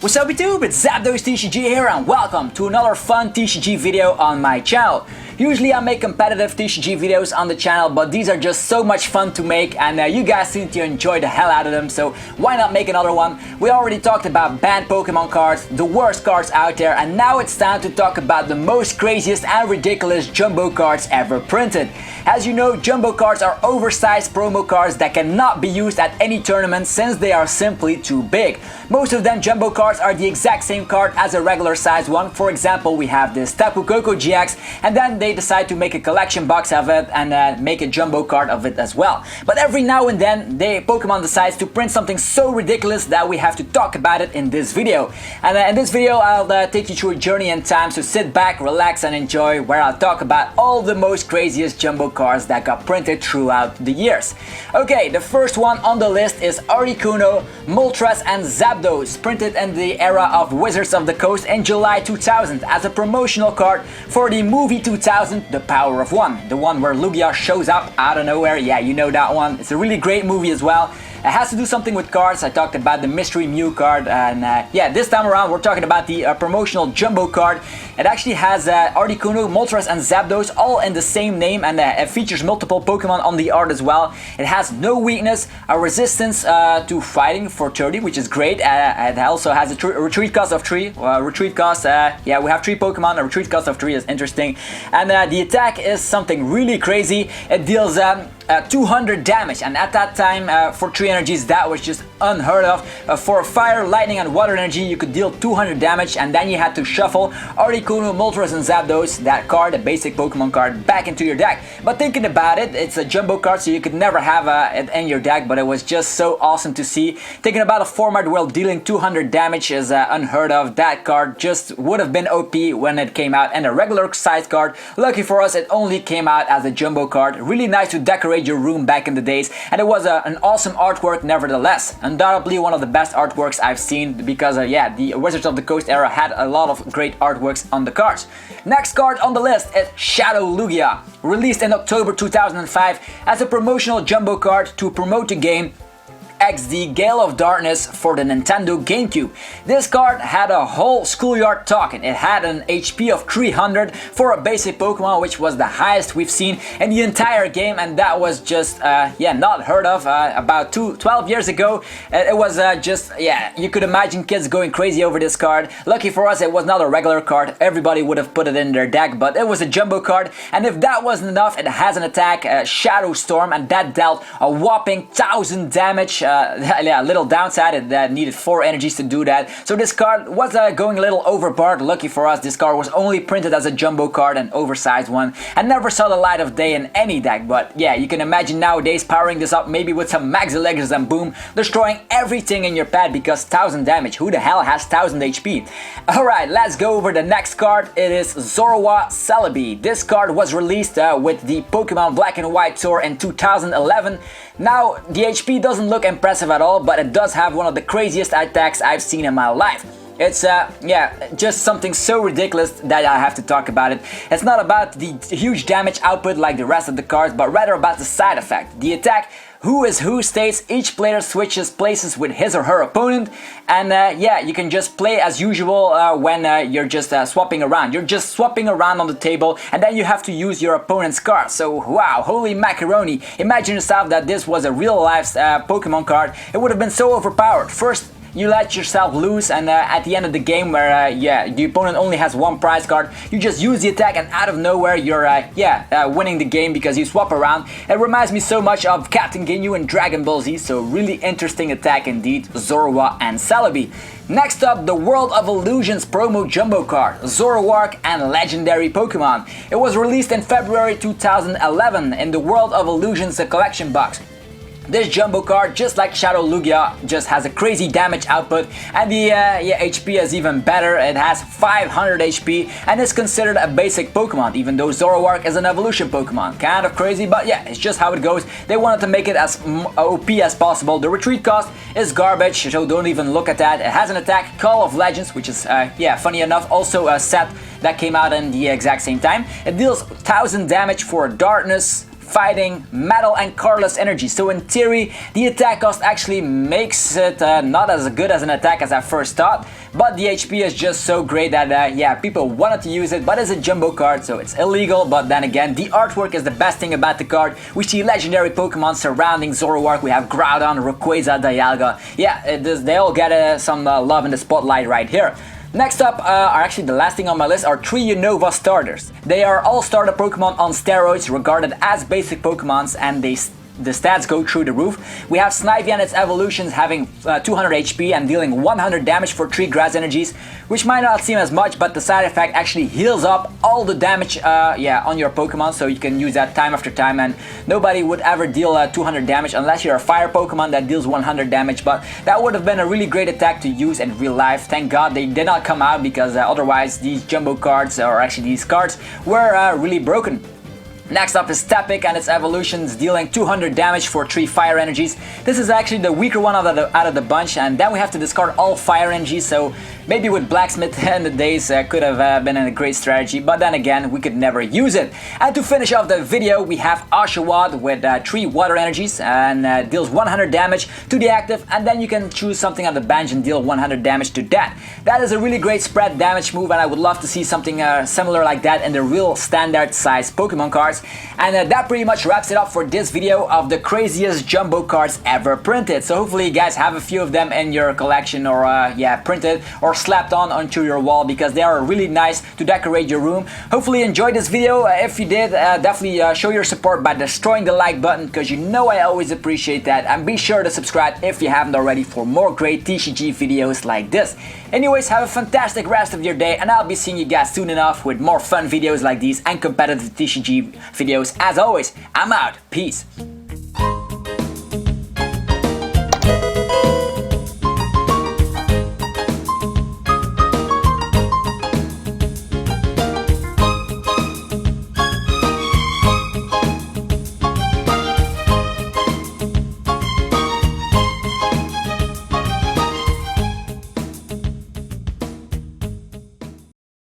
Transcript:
What's up YouTube, it's Zapdos TCG here and welcome to another fun TCG video on my channel. Usually I make competitive TCG videos on the channel, but these are just so much fun to make and you guys seem to enjoy the hell out of them, so why not make another one? We already talked about banned Pokemon cards, the worst cards out there, and now it's time to talk about the most craziest and ridiculous Jumbo cards ever printed. As you know, Jumbo cards are oversized promo cards that cannot be used at any tournament since they are simply too big. Most of them Jumbo cards are the exact same card as a regular size one. For example, we have this Tapu Koko GX, and then they decide to make a collection box of it and make a Jumbo card of it as well. But every now and then, Pokemon decides to print something so ridiculous that we have to talk about it in this video. And in this video, I'll take you through a journey in time, so sit back, relax and enjoy, where I'll talk about all the most craziest Jumbo cards that got printed throughout the years. Okay, the first one on the list is Articuno, Moltres and Zapdos, printed in the era of Wizards of the Coast in July 2000 as a promotional card for the movie 2000, The Power of One. The one where Lugia shows up out of nowhere, yeah, you know that one. It's a really great movie as well. It has to do something with cards. I talked about the Mystery Mew card, and yeah, this time around we're talking about the promotional Jumbo card. It actually has Articuno, Moltres and Zapdos all in the same name, and it features multiple Pokemon on the art as well. It has no weakness, a resistance to fighting for 30, which is great. It also has a retreat cost of 3. Retreat cost, yeah, we have 3 Pokemon, a retreat cost of 3 is interesting. And the attack is something really crazy. It deals 200 damage, and at that time for 3 energies that was just unheard of. For fire, lightning and water energy you could deal 200 damage, and then you had to shuffle Articuno, Moltres and Zapdos, that card, a basic Pokemon card, back into your deck. But thinking about it, it's a Jumbo card, so you could never have it in your deck, but it was just so awesome to see. Thinking about a format where dealing 200 damage is unheard of. That card just would have been OP when it came out, and a regular size card. Lucky for us, it only came out as a Jumbo card. Really nice to decorate your room back in the days, and it was an awesome artwork nevertheless. Undoubtedly one of the best artworks I've seen, because yeah, the Wizards of the Coast era had a lot of great artworks on the cards. Next card on the list is Shadow Lugia, released in October 2005 as a promotional Jumbo card to promote the game XD Gale of Darkness for the Nintendo GameCube. This card had a whole schoolyard talking. It had an HP of 300 for a basic Pokemon, which was the highest we've seen in the entire game, and that was just yeah, not heard of about 12 years ago. It was just, yeah, you could imagine kids going crazy over this card. Lucky for us, it was not a regular card. Everybody would have put it in their deck, but it was a Jumbo card, and if that wasn't enough, it has an attack, Shadow Storm, and that dealt a whopping 1000 damage. Yeah, a little downside, it needed 4 energies to do that. So this card was going a little overboard. Lucky for us, this card was only printed as a Jumbo card, an oversized one, and never saw the light of day in any deck. But yeah, you can imagine nowadays powering this up maybe with some Max Electors and boom, destroying everything in your pad because 1000 damage. Who the hell has 1000 HP? Alright, let's go over the next card. It is Zorua and Celebi. This card was released with the Pokemon Black and White Tour in 2011. Now, the HP doesn't look impressive at all, but it does have one of the craziest attacks I've seen in my life. It's yeah, just something so ridiculous that I have to talk about it. It's not about the huge damage output like the rest of the cards, but rather about the side effect. The attack Who is Who states each player switches places with his or her opponent, and yeah, you can just play as usual when you're just swapping around. You're just swapping around on the table, and then you have to use your opponent's card. So wow, holy macaroni. Imagine yourself that this was a real life Pokemon card. It would have been so overpowered. First, you let yourself loose, and at the end of the game where yeah, the opponent only has 1 prize card, you just use the attack, and out of nowhere you're winning the game because you swap around. It reminds me so much of Captain Ginyu and Dragon Ball Z, so really interesting attack indeed, Zorua and Celebi. Next up, the World of Illusions promo Jumbo card, Zoroark and Legendary Pokemon. It was released in February 2011 in the World of Illusions collection box. This Jumbo card, just like Shadow Lugia, just has a crazy damage output, and the HP is even better. It has 500 HP and is considered a basic Pokemon, even though Zoroark is an evolution Pokemon. Kind of crazy, but yeah, it's just how it goes. They wanted to make it as OP as possible. The retreat cost is garbage, so don't even look at that. It has an attack, Call of Legends, which is, yeah, funny enough, also a set that came out in the exact same time. It deals 1000 damage for Darkness, fighting, metal and colorless energy. So in theory, the attack cost actually makes it not as good as an attack as I first thought, but the HP is just so great that yeah, people wanted to use it, but it's a jumbo card, so it's illegal. But then again, the artwork is the best thing about the card. We see legendary Pokemon surrounding Zoroark. We have Groudon, Rayquaza, Dialga. Yeah, they all get some love in the spotlight right here. Next up are actually the last thing on my list are 3 Unova starters. They are all starter Pokemon on steroids, regarded as basic Pokemons, and the stats go through the roof. We have Snivy and its evolutions having 200 HP and dealing 100 damage for 3 grass energies, which might not seem as much, but the side effect actually heals up all the damage yeah, on your Pokemon, so you can use that time after time, and nobody would ever deal 200 damage unless you're a fire Pokemon that deals 100 damage, but that would have been a really great attack to use in real life. Thank God they did not come out, because otherwise these jumbo cards, or actually these cards, were really broken. Next up is Tepic and its evolutions, dealing 200 damage for 3 fire energies. This is actually the weaker one out of the bunch, and then we have to discard all fire energies, so maybe with Blacksmith in the days could have been a great strategy, but then again, we could never use it. And to finish off the video, we have Oshawott with 3 water energies and deals 100 damage to the active, and then you can choose something on the bench and deal 100 damage to that. That is a really great spread damage move, and I would love to see something similar like that in the real standard size Pokemon cards. And that pretty much wraps it up for this video of the craziest jumbo cards ever printed. So hopefully you guys have a few of them in your collection, or yeah, printed or slapped onto your wall, because they are really nice to decorate your room. Hopefully you enjoyed this video. If you did, definitely show your support by destroying the like button, because you know I always appreciate that. And be sure to subscribe if you haven't already for more great TCG videos like this. Anyways, have a fantastic rest of your day, and I'll be seeing you guys soon enough with more fun videos like these and competitive TCG videos. As always, I'm out. Peace.